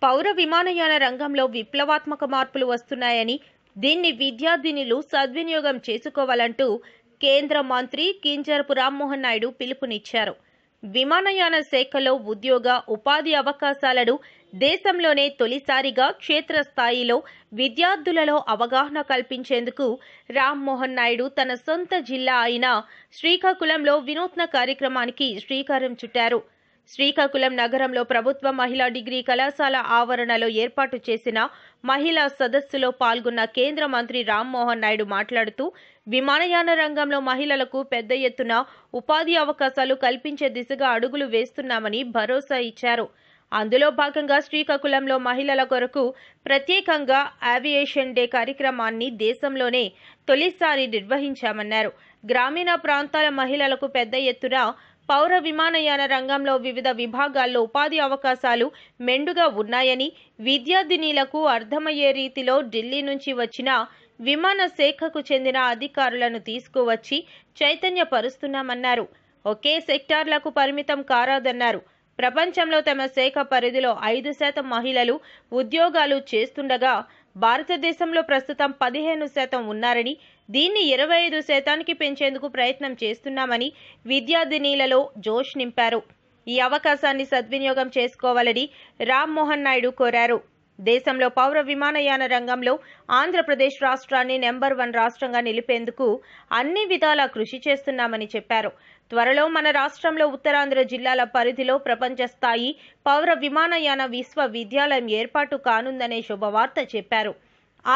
పౌర విమానయాన రంగంలో విప్లవాత్మక మార్పులు వస్తున్నాయని, దీన్ని విద్యార్థినులు సద్వినియోగం చేసుకోవాలంటూ కేంద్ర మంత్రి కింజరపు రామ్మోహన్ నాయుడు పిలుపునిచ్చారు. విమానయాన శాఖలో ఉద్యోగ, ఉపాధి అవకాశాలను దేశంలోనే తొలిసారిగా క్షేత్రస్థాయిలో విద్యార్థులలో అవగాహన కల్పించేందుకు రామ్మోహన్ నాయుడు తన సొంత జిల్లా అయిన శ్రీకాకుళంలో వినూత్న కార్యక్రమానికి శ్రీకారం చుట్టారు. శ్రీకాకుళం నగరంలో ప్రభుత్వ మహిళా డిగ్రీ కళాశాల ఆవరణలో ఏర్పాటు చేసిన మహిళా సదస్సులో పాల్గొన్న కేంద్ర మంత్రి రామ్మోహన్ నాయుడు మాట్లాడుతూ, విమానయాన రంగంలో మహిళలకు పెద్ద ఎత్తున ఉపాధి అవకాశాలు కల్పించే దిశగా అడుగులు వేస్తున్నామని భరోసా ఇచ్చారు. అందులో భాగంగా శ్రీకాకుళంలో మహిళల కొరకు ప్రత్యేకంగా ఏవియేషన్ డే కార్యక్రమాన్ని దేశంలోనే తొలిసారి నిర్వహించామన్నారు. గ్రామీణ ప్రాంతాల మహిళలకు పెద్ద ఎత్తున పౌర విమానయాన రంగంలో వివిధ విభాగాల్లో ఉపాధి అవకాశాలు మెండుగా ఉన్నాయని, విద్యార్థినీలకు అర్థమయ్యే రీతిలో ఢిల్లీ నుంచి వచ్చిన విమాన శాఖకు చెందిన అధికారులను తీసుకువచ్చి చైతన్యపరుస్తున్నామన్నారు. ఒకే సెక్టార్లకు పరిమితం కారాదన్నారు. ప్రపంచంలో తమ శాఖ పరిధిలో 5% మహిళలు ఉద్యోగాలు చేస్తుండగా భారతదేశంలో ప్రస్తుతం 15% ఉన్నారని, దీన్ని 25%కి పెంచేందుకు ప్రయత్నం చేస్తున్నామని విద్యార్థినీలలో జోష్ నింపారు. ఈ అవకాశాన్ని సద్వినియోగం చేసుకోవాలని రామ్మోహన్ నాయుడు కోరారు. దేశంలో పౌర విమానయాన రంగంలో ఆంధ్రప్రదేశ్ రాష్ట్రాన్ని నెంబర్ 1 రాష్ట్రంగా నిలిపేందుకు అన్ని విధాలా కృషి చేస్తున్నామని చెప్పారు. త్వరలో మన రాష్ట్రంలో ఉత్తరాంధ్ర జిల్లాల పరిధిలో ప్రపంచ స్థాయి పౌర విమానయాన విశ్వవిద్యాలయం ఏర్పాటు కానుందనే శుభవార్త చెప్పారు.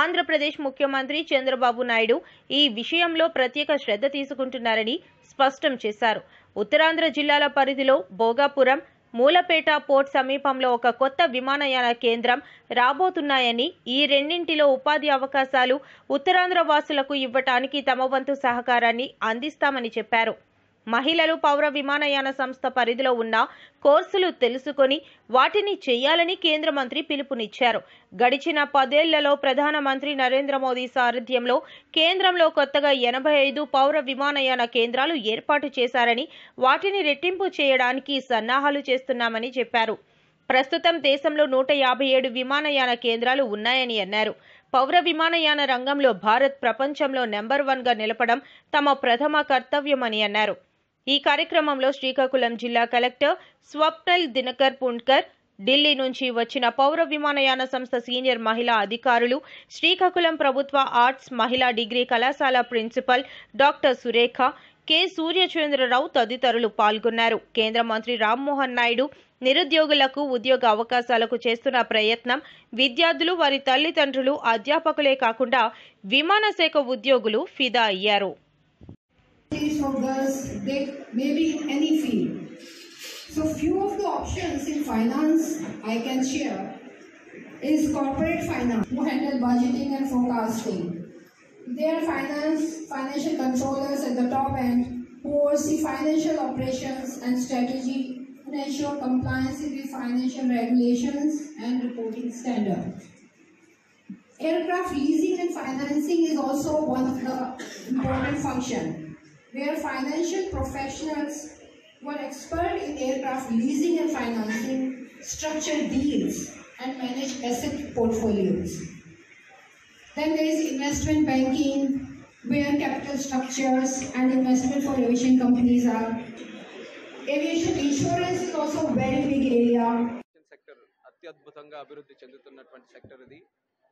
ఆంధ్రప్రదేశ్ ముఖ్యమంత్రి చంద్రబాబు నాయుడు ఈ విషయంలో ప్రత్యేక శ్రద్ధ తీసుకుంటున్నారని స్పష్టం చేశారు. ఉత్తరాంధ్ర జిల్లాల పరిధిలో భోగాపురం, మూలపేట పోర్ట్ సమీపంలో ఒక కొత్త విమానయాన కేంద్రం రాబోతున్నాయని, ఈ రెండింటిలో ఉపాధి అవకాశాలు ఉత్తరాంధ్ర వాసులకు ఇవ్వటానికి తమ వంతు సహకారాన్ని అందిస్తామని చెప్పారు. మహిళలు పౌర విమానయాన సంస్థ పరిధిలో ఉన్న కోర్సులు తెలుసుకొని వాటిని చేయాలని కేంద్ర మంత్రి పిలుపునిచ్చారు. గడిచిన 10 ఏళ్లలో ప్రధానమంత్రి నరేంద్ర మోదీ సారథ్యంలో కేంద్రంలో కొత్తగా 85 పౌర విమానయాన కేంద్రాలు ఏర్పాటు చేశారని, వాటిని రెట్టింపు చేయడానికి సన్నాహాలు చేస్తున్నామని చెప్పారు. ప్రస్తుతం దేశంలో 157 విమానయాన కేంద్రాలు ఉన్నాయని అన్నారు. పౌర విమానయాన రంగంలో భారత్ ప్రపంచంలో నెంబర్ 1గా నిలపడం తమ ప్రథమ కర్తవ్యమని అన్నారు. ఈ కార్యక్రమంలో శ్రీకాకుళం జిల్లా కలెక్టర్ స్వప్నల్ దినకర్ పుండ్కర్, ఢిల్లీ నుంచి వచ్చిన పౌర విమానయాన సంస్థ సీనియర్ మహిళా అధికారులు, శ్రీకాకుళం ప్రభుత్వ ఆర్ట్స్ మహిళా డిగ్రీ కళాశాల principal doctor Surekha, K Surya Chandra Rao తదితరులు పాల్గొన్నారు. కేంద్ర మంత్రి రామ్మోహన్ నాయుడు నిరుద్యోగులకు ఉద్యోగ అవకాశాలకు చేస్తున్న ప్రయత్నం విద్యార్థులు, వారి తల్లిదండ్రులు, అధ్యాపకులే కాకుండా విమాన శాఖ ఉద్యోగులు ఫిదా అయ్యారు. For girls, they may be in any field. So few of the options in finance I can share is corporate finance, who handle budgeting and forecasting. They are financial controllers at the top end, who oversee financial operations and strategy and ensure compliance with financial regulations and reporting standards. Aircraft leasing and financing is also one of the important functions, where financial professionals who are expert in aircraft leasing and financing structure deals and manage asset portfolios. Then there is investment banking, where capital structures and investment for aviation companies are. Aviation insurance is also a very big area. Sector అత్యద్భుతంగా అభివృద్ధి చెందుతున్నటువంటి sector ఇది.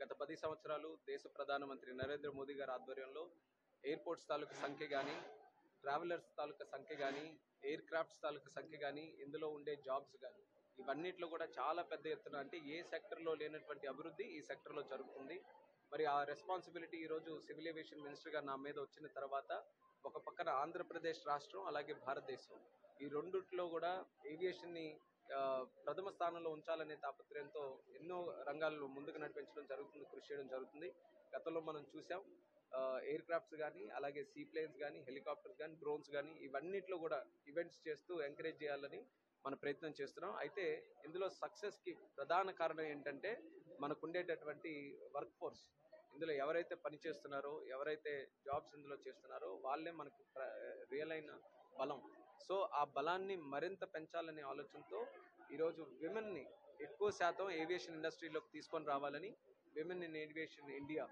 గత 10 సంవత్సరాలు దేశ ప్రధానమంత్రి నరేంద్ర మోదీ గారి ఆధ్వర్యంలో airports తాలూకు సంఖ్య కానీ, ట్రావెలర్స్ తాలూకా సంఖ్య కానీ, ఎయిర్ క్రాఫ్ట్స్ తాలూకా సంఖ్య కానీ, ఇందులో ఉండే జాబ్స్ కానీ, ఇవన్నిట్లో కూడా చాలా పెద్ద ఎత్తున, అంటే ఏ సెక్టర్లో లేనటువంటి అభివృద్ధి ఈ సెక్టర్లో జరుగుతుంది. మరి ఆ రెస్పాన్సిబిలిటీ ఈరోజు సివిల్ ఏవియేషన్ మినిస్టర్గా నా మీద వచ్చిన తర్వాత, ఒక పక్కన ఆంధ్రప్రదేశ్ రాష్ట్రం, అలాగే భారతదేశం, ఈ రెండిట్లో కూడా ఏవియేషన్ని ప్రథమ స్థానంలో ఉంచాలనే తాపత్రయంతో ఎన్నో రంగాల్లో ముందుకు నడిపించడం జరుగుతుంది, కృషి చేయడం జరుగుతుంది. గతంలో మనం చూసాం, ఎయిర్ క్రాఫ్ట్స్ కానీ, అలాగే సీ ప్లేన్స్ కానీ, హెలికాప్టర్స్ కానీ, డ్రోన్స్ కానీ, ఇవన్నిట్లో కూడా ఈవెంట్స్ చేస్తూ ఎంకరేజ్ చేయాలని మన ప్రయత్నం చేస్తున్నాం. అయితే ఇందులో సక్సెస్కి ప్రధాన కారణం ఏంటంటే మనకు ఉండేటటువంటి వర్క్ ఫోర్స్. ఇందులో ఎవరైతే పని చేస్తున్నారో, ఎవరైతే జాబ్స్ ఇందులో చేస్తున్నారో వాళ్ళే మనకు రియల్ అయిన బలం. సో ఆ బలాన్ని మరింత పెంచాలనే ఆలోచనతో ఈరోజు విమెన్ని ఎక్కువ శాతం ఏవియేషన్ ఇండస్ట్రీలోకి తీసుకొని రావాలని women in aviation India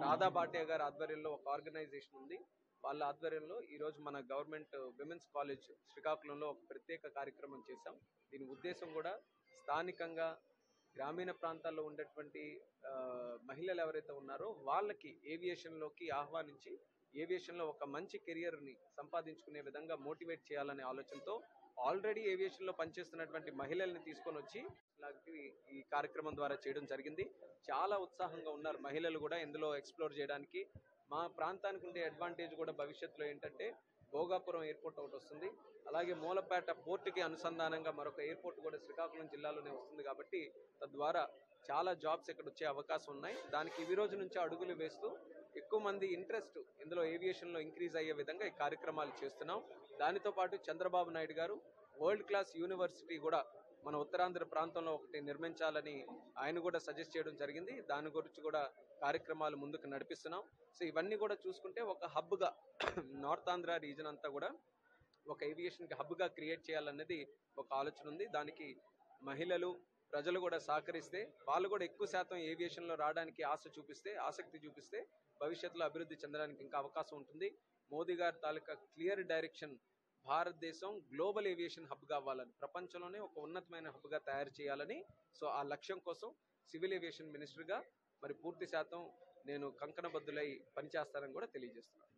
Radha Bhatia గారి ఆధ్వర్యంలో ఒక ఆర్గనైజేషన్ ఉంది. వాళ్ళ ఆధ్వర్యంలో ఈరోజు మన గవర్నమెంట్ విమెన్స్ కాలేజ్ శ్రీకాకుళంలో ఒక ప్రత్యేక కార్యక్రమం చేశాం. దీని ఉద్దేశం కూడా స్థానికంగా గ్రామీణ ప్రాంతాల్లో ఉండేటువంటి మహిళలు ఎవరైతే ఉన్నారో వాళ్ళకి ఏవియేషన్లోకి ఆహ్వానించి ఏవియేషన్లో ఒక మంచి కెరియర్ని సంపాదించుకునే విధంగా మోటివేట్ చేయాలనే ఆలోచనతో ఆల్రెడీ ఏవియేషన్లో పనిచేస్తున్నటువంటి మహిళల్ని తీసుకొని వచ్చి ఈ కార్యక్రమం ద్వారా చేయడం జరిగింది. చాలా ఉత్సాహంగా ఉన్నారు మహిళలు కూడా ఇందులో ఎక్స్ప్లోర్ చేయడానికి. మా ప్రాంతానికి ఉండే అడ్వాంటేజ్ కూడా భవిష్యత్తులో ఏంటంటే భోగాపురం ఎయిర్పోర్ట్ ఒకటి వస్తుంది, అలాగే మూలపేట పోర్టుకి అనుసంధానంగా మరొక ఎయిర్పోర్ట్ కూడా శ్రీకాకుళం జిల్లాలోనే వస్తుంది. కాబట్టి తద్వారా చాలా జాబ్స్ ఇక్కడ వచ్చే అవకాశం ఉన్నాయి. దానికి ఈ రోజు నుంచి అడుగులు వేస్తూ ఎక్కువ మంది ఇంట్రెస్ట్ ఇందులో ఏవియేషన్లో ఇంక్రీజ్ అయ్యే విధంగా ఈ కార్యక్రమాలు చేస్తున్నాం. దానితో పాటు చంద్రబాబు నాయుడు గారు వరల్డ్ క్లాస్ యూనివర్సిటీ కూడా మన ఉత్తరాంధ్ర ప్రాంతంలో ఒకటి నిర్మించాలని ఆయన కూడా సజెస్ట్ చేయడం జరిగింది. దాని గురించి కూడా కార్యక్రమాలు ముందుకు నడిపిస్తున్నాం. సో ఇవన్నీ కూడా చూసుకుంటే ఒక హబ్గా నార్త్ ఆంధ్ర రీజన్ అంతా కూడా ఒక ఏవియేషన్కి హబ్గా క్రియేట్ చేయాలనేది ఒక ఆలోచన ఉంది. దానికి మహిళలు ప్రజలు కూడా సహకరిస్తే, వాళ్ళు కూడా ఎక్కువ శాతం ఏవియేషన్లో రావడానికి ఆసక్తి చూపిస్తే భవిష్యత్తులో అభివృద్ధి చెందడానికి ఇంకా అవకాశం ఉంటుంది. మోదీ గారి తాలూకా క్లియర్ డైరెక్షన్ భారతదేశం గ్లోబల్ ఏవియేషన్ హబ్గా అవ్వాలని, ప్రపంచంలోనే ఒక ఉన్నతమైన హబ్గా తయారు చేయాలని. సో ఆ లక్ష్యం కోసం సివిల్ ఏవియేషన్ మినిస్టర్గా మరి పూర్తి శాతం నేను కంకణబద్దులై పనిచేస్తానని కూడా తెలియజేస్తున్నాను.